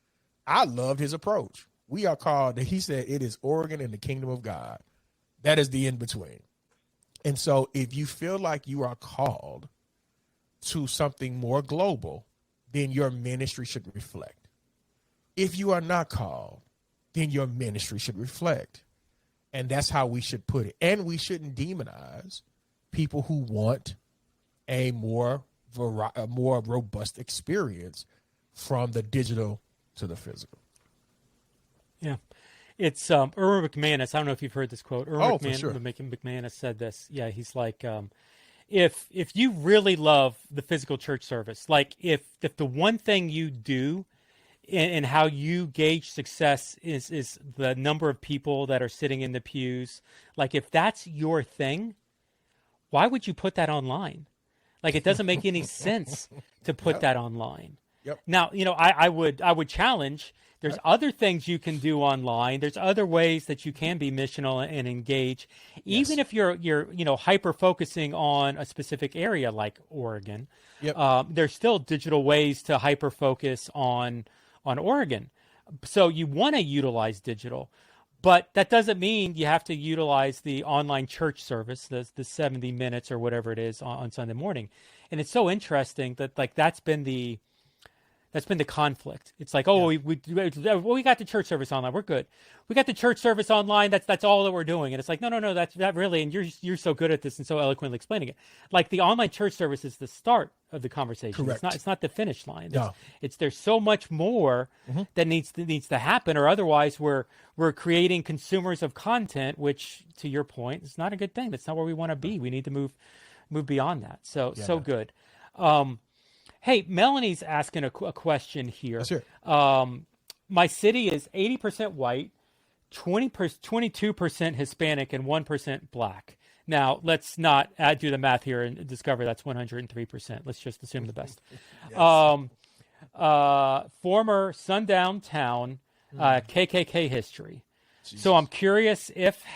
I loved his approach. We are called, he said, it is Oregon and the kingdom of God. That is the in between. And so if you feel like you are called to something more global, then your ministry should reflect. If you are not called, then your ministry should reflect. And that's how we should put it. And we shouldn't demonize people who want a more robust experience from the digital to the physical. Yeah. It's Erwin McManus. I don't know if you've heard this quote. Erwin McManus said this. Yeah, he's like, if you really love the physical church service, like if the one thing you do and how you gauge success is the number of people that are sitting in the pews, like if that's your thing, why would you put that online? Like, it doesn't make any sense to put that online. Yep. Now, I would challenge. There's other things you can do online. There's other ways that you can be missional and engage, even if you're hyper focusing on a specific area like Oregon. Yep. There's still digital ways to hyper focus on Oregon. So you want to utilize digital, but that doesn't mean you have to utilize the online church service, the 70 minutes or whatever it is on Sunday morning. And it's so interesting that that's been the conflict. It's like, we got the church service online. We're good. We got the church service online. That's all that we're doing. And it's like, no, that really, and you're so good at this and so eloquently explaining it. Like, the online church service is the start of the conversation. Correct. It's not the finish line. No. There's so much more that needs to happen, or otherwise we're creating consumers of content, which, to your point, is not a good thing. That's not where we want to be. We need to move beyond that. So good. Hey, Melanie's asking a question here. Yes, sir. My city is 80% white, 22% Hispanic, and 1% black. Now, let's not do the math here and discover that's 103%. Let's just assume the best. Former sundown town, KKK history. Jesus. So I'm curious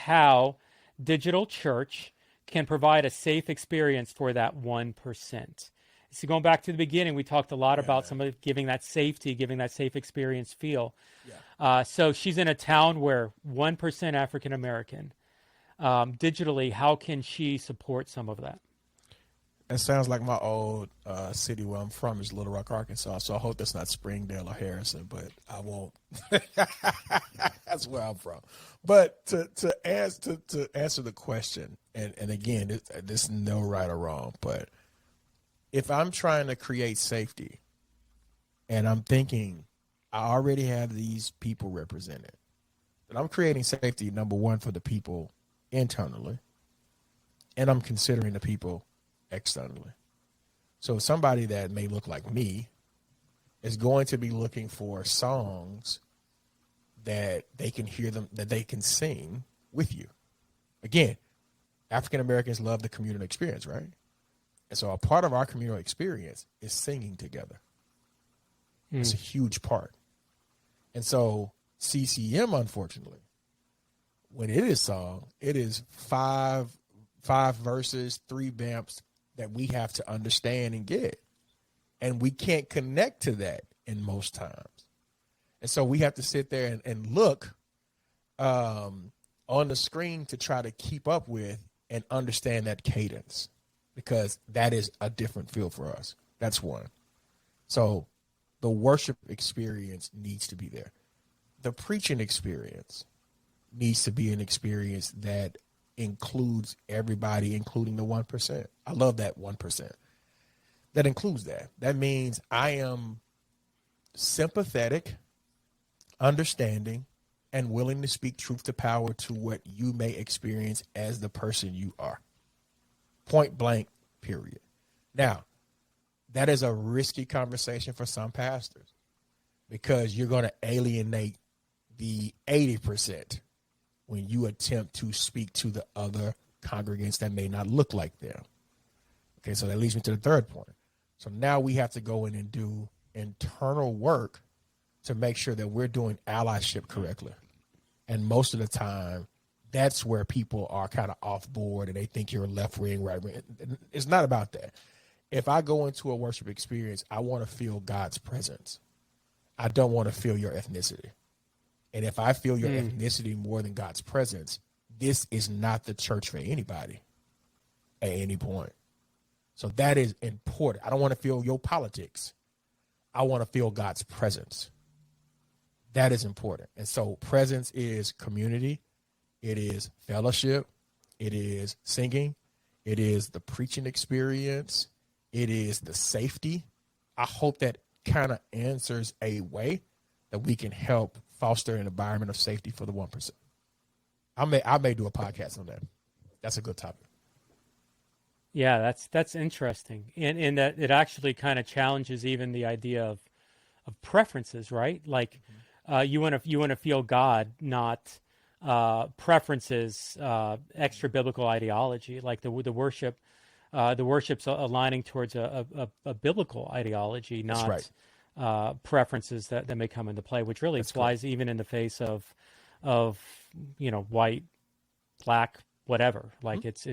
how digital church can provide a safe experience for that 1%. So going back to the beginning, we talked a lot about somebody giving that safety, giving that safe experience feel. Yeah. So she's in a town where 1% African American. Digitally, how can she support some of that? It sounds like my old city where I'm from is Little Rock, Arkansas. So I hope that's not Springdale or Harrison, but I won't. That's where I'm from. But to answer the question, and again, this is no right or wrong, but if I'm trying to create safety and I'm thinking I already have these people represented, then I'm creating safety, number one, for the people internally, and I'm considering the people externally. So somebody that may look like me is going to be looking for songs that they can hear them, that they can sing with you. Again, African Americans love the communal experience, right? And so a part of our communal experience is singing together. It's a huge part. And so CCM, unfortunately, when it is sung, it is five verses, 3 bamps that we have to understand and get. And we can't connect to that in most times. And so we have to sit there and look on the screen to try to keep up with and understand that cadence, because that is a different feel for us. That's one. So the worship experience needs to be there. The preaching experience needs to be an experience that includes everybody, including the 1%. I love that 1%. That includes that. That means I am sympathetic, understanding, and willing to speak truth to power to what you may experience as the person you are. Point blank, period. Now, that is a risky conversation for some pastors, because you're going to alienate the 80% when you attempt to speak to the other congregants that may not look like them. Okay, so that leads me to the third point. So now we have to go in and do internal work to make sure that we're doing allyship correctly. And most of the time, that's where people are kind of off board and they think you're left wing, right wing. It's not about that. If I go into a worship experience, I want to feel God's presence. I don't want to feel your ethnicity. And if I feel your ethnicity more than God's presence, this is not the church for anybody at any point. So that is important. I don't want to feel your politics. I want to feel God's presence. That is important. And so presence is community. It is fellowship. It is singing. It is the preaching experience. It is the safety. I hope that kind of answers a way that we can help foster an environment of safety for the 1%. I may do a podcast on that. That's a good topic. Yeah, that's interesting, and that it actually kind of challenges even the idea of preferences, right? Like you want to feel God, not preferences, extra biblical ideology, like the worship. The worship's aligning towards a biblical ideology, not preferences that may come into play, which really applies even in the face of white, black, whatever. Like it's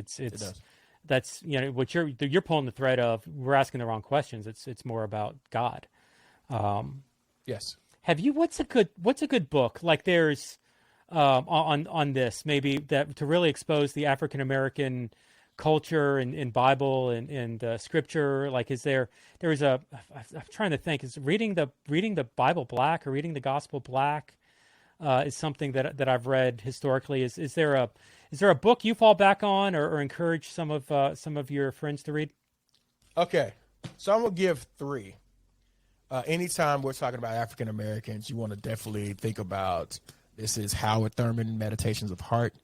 that's what you're pulling the thread of. We're asking the wrong questions. It's more about God. Yes. Have you? What's a good book? Like there's on this maybe that to really expose the African American culture and Bible and scripture. Like I'm trying to think, is reading the Bible Black or reading the Gospel Black is something that I've read historically. Is there a book you fall back on or encourage some of your friends to read? Okay, so I'm gonna give 3. Anytime we're talking about African Americans, you want to definitely think about, this is Howard Thurman, Meditations of Heart.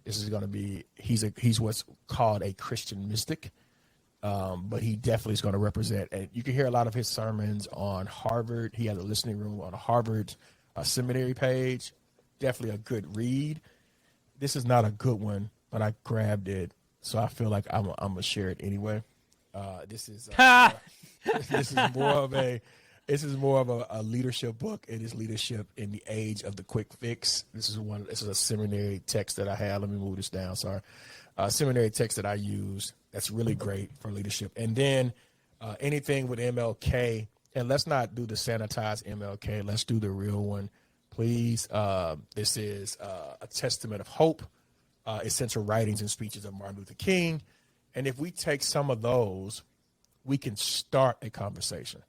This is going to be, he's what's called a Christian mystic, but he definitely is going to represent, and you can hear a lot of his sermons on Harvard. He has a listening room on a Harvard seminary page. Definitely a good read. This is not a good one, but I grabbed it, so I feel like I'm gonna share it anyway. This is more of a leadership book. It is Leadership in the Age of the Quick Fix. This is a seminary text that I have. Let me move this down. Sorry. seminary text that I use that's really great for leadership. And then anything with MLK, and let's not do the sanitized MLK. Let's do the real one, please. This is a testament of hope, essential writings and speeches of Martin Luther King. And if we take some of those, we can start a conversation.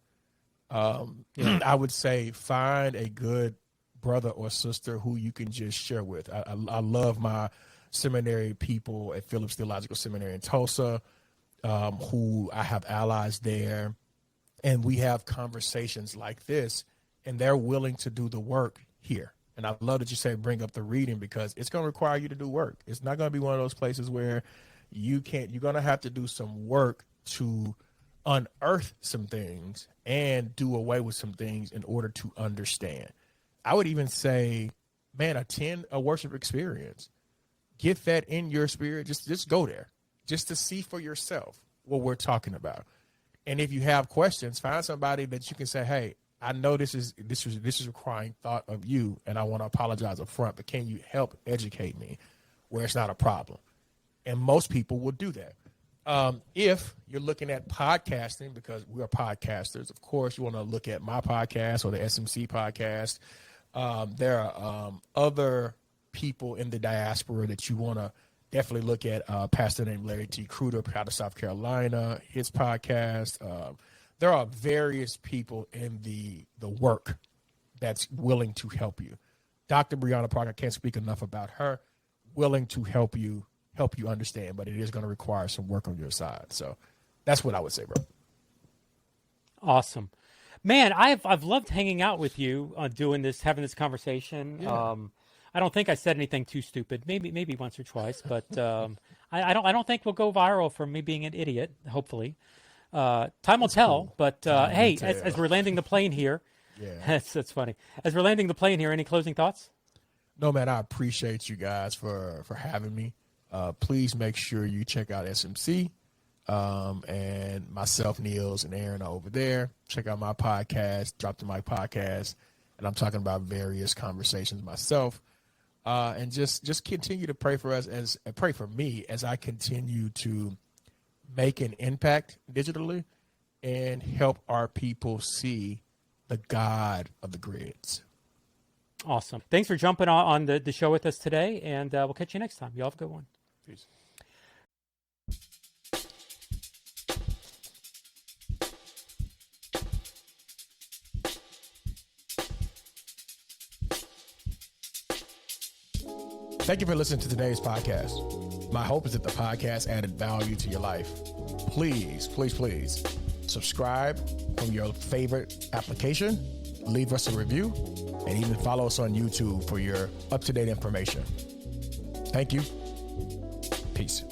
I would say find a good brother or sister who you can just share with. I love my seminary people at Phillips Theological Seminary in Tulsa, who I have allies there. And we have conversations like this, and they're willing to do the work here. And I love that you say bring up the reading, because it's going to require you to do work. It's not going to be one of those places where you're going to have to do some work to unearth some things and do away with some things in order to understand. I would even say, man, attend a worship experience. Get that in your spirit. Just go there just to see for yourself what we're talking about. And if you have questions, find somebody that you can say, hey, I know this is requiring thought of you, and I want to apologize up front, but can you help educate me where it's not a problem? And most people will do that. If you're looking at podcasting, because we are podcasters, of course, you want to look at my podcast or the SMC podcast. There are other people in the diaspora that you want to definitely look at. Pastor named Larry T. Cruder out of South Carolina, his podcast. There are various people in the work that's willing to help you. Dr. Brianna Parker, I can't speak enough about her, willing to help you understand, but it is going to require some work on your side. So that's what I would say, bro. Awesome, man. I've loved hanging out with you, having this conversation. Yeah. I don't think I said anything too stupid. Maybe once or twice, but I don't think we'll go viral from me being an idiot. Hopefully, time will tell. Cool. But hey, as we're landing the plane here, yeah, that's funny. As we're landing the plane here, any closing thoughts? No, man. I appreciate you guys for having me. Please make sure you check out SMC, and myself, Niels, and Aaron are over there. Check out my podcast, Drop the Mic podcast, and I'm talking about various conversations myself. And just continue to pray for us pray for me as I continue to make an impact digitally and help our people see the God of the grids. Awesome. Thanks for jumping on the show with us today, and we'll catch you next time. You all have a good one. Peace. Thank you for listening to today's podcast. My hope is that the podcast added value to your life. Please, please, please subscribe from your favorite application, leave us a review, and even follow us on YouTube for your up-to-date information. Thank you. Peace.